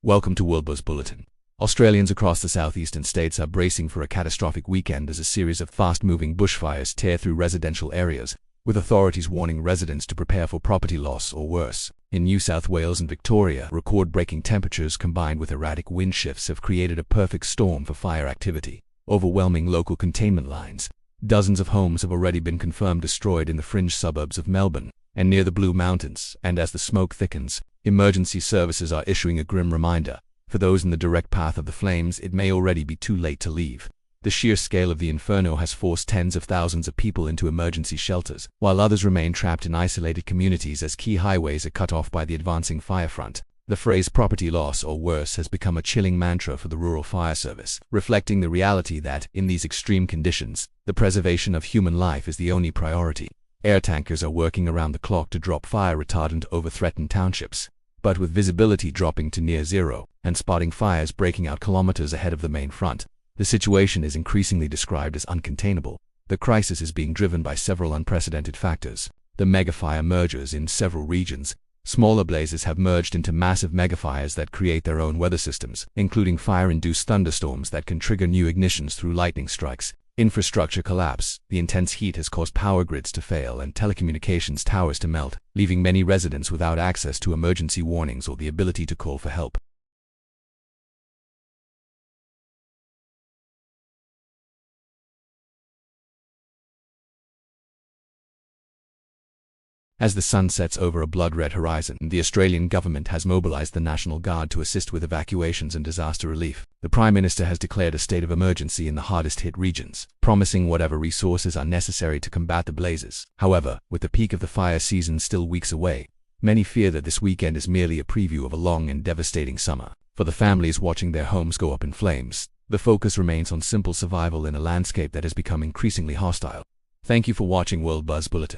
Welcome to World Buzz Bulletin. Australians across the southeastern states are bracing for a catastrophic weekend as a series of fast-moving bushfires tear through residential areas, with authorities warning residents to prepare for property loss or worse. In New South Wales and Victoria, record-breaking temperatures combined with erratic wind shifts have created a perfect storm for fire activity, overwhelming local containment lines. Dozens of homes have already been confirmed destroyed in the fringe suburbs of Melbourne and near the Blue Mountains, and as the smoke thickens, emergency services are issuing a grim reminder. For those in the direct path of the flames, it may already be too late to leave. The sheer scale of the inferno has forced tens of thousands of people into emergency shelters, while others remain trapped in isolated communities as key highways are cut off by the advancing fire front. The phrase property loss or worse has become a chilling mantra for the rural fire service, reflecting the reality that, in these extreme conditions, the preservation of human life is the only priority. Air tankers are working around the clock to drop fire retardant over threatened townships, but with visibility dropping to near zero and spotting fires breaking out kilometers ahead of the main front, the situation is increasingly described as uncontainable. The crisis is being driven by several unprecedented factors. The megafire mergers in several regions. Smaller blazes have merged into massive megafires that create their own weather systems, including fire-induced thunderstorms that can trigger new ignitions through lightning strikes. Infrastructure collapse. The intense heat has caused power grids to fail and telecommunications towers to melt, leaving many residents without access to emergency warnings or the ability to call for help. As the sun sets over a blood-red horizon, the Australian government has mobilised the National Guard to assist with evacuations and disaster relief. The Prime Minister has declared a state of emergency in the hardest-hit regions, promising whatever resources are necessary to combat the blazes. However, with the peak of the fire season still weeks away, many fear that this weekend is merely a preview of a long and devastating summer. For the families watching their homes go up in flames, the focus remains on simple survival in a landscape that has become increasingly hostile. Thank you for watching World Buzz Bulletin.